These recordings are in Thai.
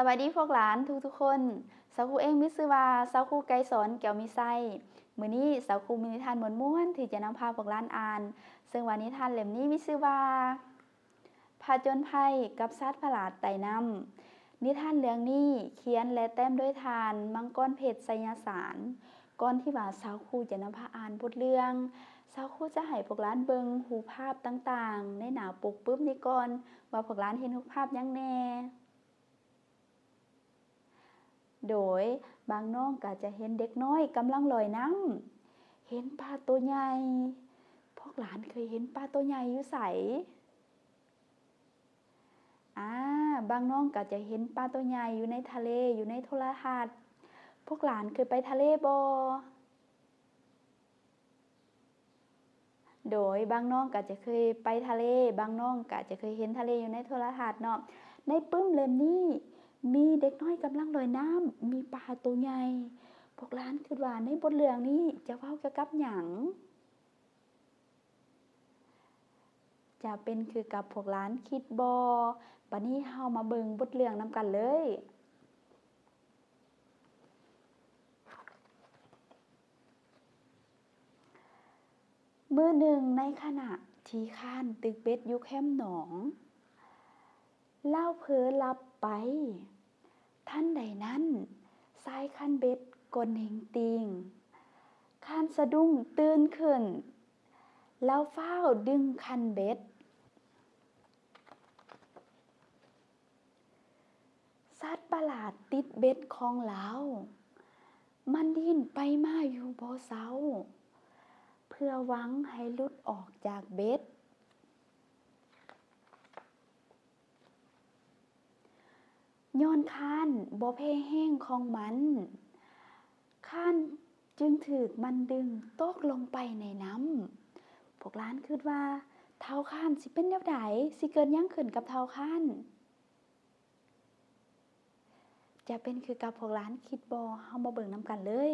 วัสดีพวกหลานทุกคนสาวครูเองมิชื่อว่าสาวครูไกรสอนแก้วมีไส้มื้อนี้สาวครูมีนิทานม่วนๆที่จะนำพาพวกหลานอ่านซึ่งว่านิทานเล่มนี้มีชื่อว่าผจญภัยกับสัตว์ประหลาดไต่น้ำนิทานเรื่องนี้เขียนและแต้มด้วยทานมังกรเพชรไสยสารก่อนที่ว่าสาวครูจะนำพาอ่านบทเรื่องสาวครูจะให้พวกหลานเบิ่งรูปภาพต่างๆในหน้าปกปึ๊บนี้ก่อนว่าพวกหลานเห็นรูปภาพหยังแน่โดยบางน้องก็จะเห็นเด็กน้อยกำลังลอยน้ำเห็นปลาตัวใหญ่พวกหลานเคยเห็นปลาตัวใหญ่อยู่ไสบางน้องก็จะเห็นปลาตัวใหญ่อยู่ในทะเลอยู่ในโทรทัศน์พวกหลานเคยไปทะเลบ่โดยบางน้องก็จะเคยไปทะเลบางน้องก็จะเคยเห็นทะเลอยู่ในโทรทัศน์เนาะในปึ้มเล่มนี้มีเด็กน้อยกำลังลอยน้ำมีปลาตัวใหญ่พวกหลานคิดว่าในบทเรื่องนี้จะเว้าเกี่ยวกับหยังจะเป็นคือกับพวกหลานคิดบ่บัดนี้เฮามาเบิ่งบทเรื่องนำกันเลยมื้อหนึ่งในขณะที่ข้านตึกเบ็ดอยู่แคมป์หนองเล่าเผลอหลับไปทันใดนั้นสายคันเบ็ดกลเห็งติงข้านสะดุ้งตื่นขึ้นแล้วฟ้าวดึงคันเบ็ดสัตว์ประหลาดติดเบ็ดของเรามันดิ้นไปมาอยู่บ่เซาเพื่อหวังให้หลุดออกจากเบ็ดย้อนข้านบ่แพ้แห้งของมันข้านจึงถูกมันดึงตกลงไปในน้ำพวกหลานคิดว่าเท้าข้านสิเป็นแนวใดสิเกิดหยังขึ้นกับเท้าข้านจะเป็นคือกับพวกหลานคิดบ่เฮามาเบิ่งนำกันเลย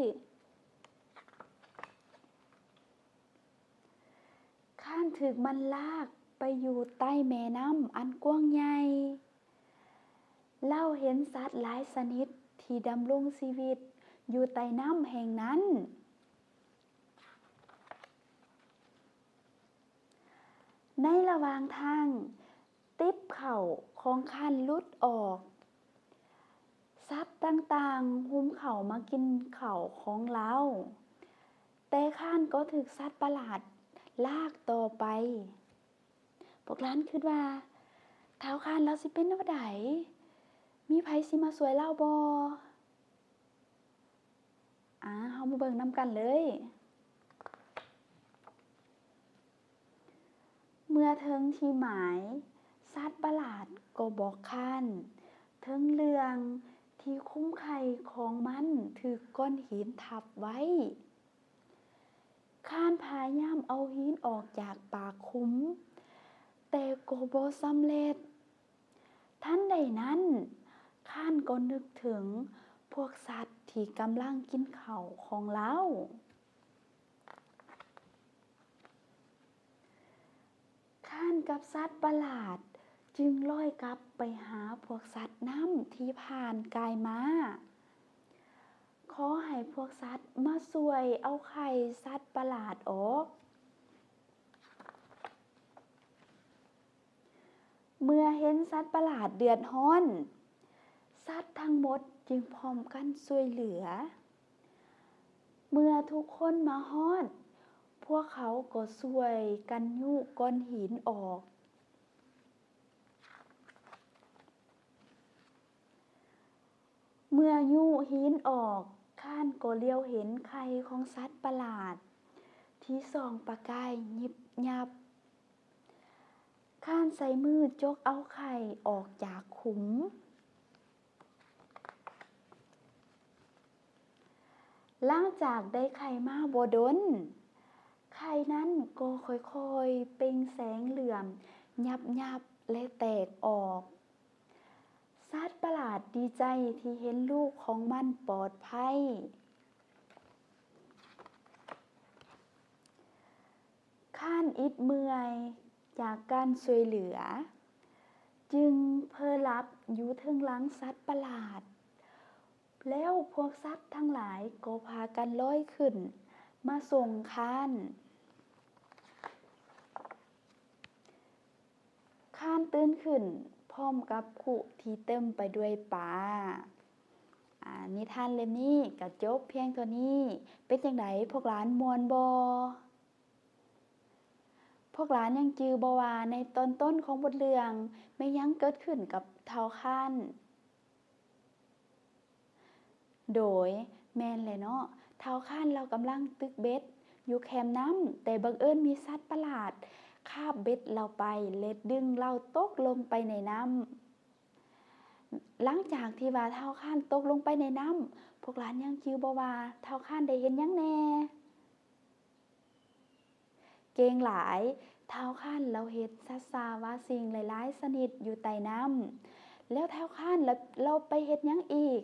ข้านถูกมันลากไปอยู่ใต้แม่น้ำอันกว้างใหญ่เล่าเห็นสัตว์หลายชนิดที่ดำรงชีวิตอยู่ใต้น้ำแห่งนั้นในระหว่างทางติ๊บเข่าของข้านหลุดออกสัตว์ต่างๆหุ้มเข่ามากินเข่าของเราแต่ข้านก็ถูกสัตว์ประหลาดลากต่อไปพวกหลานคิดว่าเท้าข้านแล้วสิเป็นแนวใดมีไผสิมาช่วยเราบ่เฮามาเบิ่งนำกันเลยเมื่อถึงที่หมายสัตว์ประหลาดก็บอกข้านถึงเรื่องที่คุ้มไข่ของมันถูกก้อนหินทับไว้ข้านพยายามเอาหินออกจากปากคุ้มแต่ก็บ่สำเร็จทันใดนั้นข้านก็นึกถึงพวกสัตว์ที่กำลังกินข้าวของเราข้านกับสัตว์ประหลาดจึงลอยกลับไปหาพวกสัตว์น้ำที่ผ่านกายมาขอให้พวกสัตว์มาช่วยเอาไข่สัตว์ประหลาดออกเมื่อเห็นสัตว์ประหลาดเดือดร้อนสัตว์ทั้งหมดจึงพร้อมกันช่วยเหลือเมื่อทุกคนมาฮอดพวกเขาก็ช่วยกันยุก้อนหินออกเมื่อยุหินออกข้านก็เลี้ยวเห็นไข่ของสัตว์ประหลาดที่ส่องประกายยิบยับข้านใส่มือจกเอาไข่ออกจากขุมหลังจากได้ไข่มาบ่ดนไข่นั้นก็ค่อยๆเปล่งแสงเหลื่อมยับๆและแตกออกสัตว์ประหลาดดีใจที่เห็นลูกของมันปลอดภัยข้านอิดเมื่อยจากการช่วยเหลือ จึงเพอหลับอยู่เทิงหลังสัตว์ประหลาด แล้วพวกสัตว์ทั้งหลายก็พากันลอยขึ้น มาส่งค้านตื่นขึ้นพร้อมกับขุที่เต็มไปด้วยปลานิทานเล่มนี้ก็จบเพียงเท่านี้ เป็นจังไดพวกหลานม่วนบ่ พวกหลานยังจือบ่ว่าในตอนต้นของบทเรื่องแม่นหยังเกิดขึ้นกับเฒ่าค้าน โดยแม่นแหละเนาะเฒ่าค้านเรากำลังตึกเบ็ดอยู่แคมป์น้ำแต่บังเอิญมีสัตว์ประหลาดคาบเบ็ดเราไปเล็ดดึงเราตกลงไปในน้ำหลังจากที่ว่าเฒ่าค้านตกลงไปในน้ำพวกหลานยังจือบ่ว่าเฒ่าค้านได้เห็นหยังแหน่เก่งหลายเฒ่าค้านเราเฮ็ดซัดซาว่าสิ่งหลายๆชนิดอยู่ใต้น้ำแล้วเฒ่าค้านเราไปเฮ็ดหยังอีก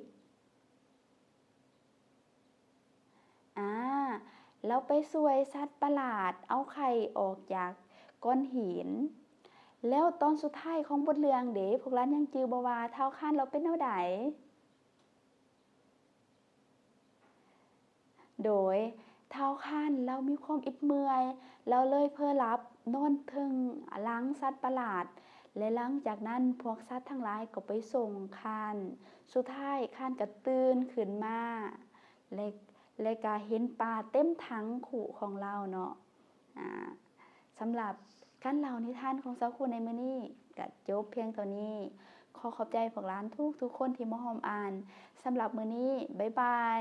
เราไปช่วยสัตว์ประหลาดเอาไข่ออกจากก้อนหิน แล้วตอนสุดท้ายของบทเรื่องเด้พวกหลานยังจือบ่ว่าเฒ่าค้านเราเป็นแนวใด โดยเฒ่าค้านเรามีความอิดเมื่อยเราเลยเพ้อหลับนอนเทิงหลังสัตว์ประหลาด และหลังจากนั้นพวกสัตว์ทั้งหลายก็ไปส่งค้านสุดท้ายค้านก็ตื่นขึ้นมาและก็เห็นปลาเต็มถังขุของเราเนาะสำหรับการเล่านิทานของเจ้าครูในมื้อนี้ก็จบเพียงเท่านี้ ขอขอบใจพวกหลานทุกคนที่มาร่วมอ่านสำหรับมื้อนี้บ๊ายบาย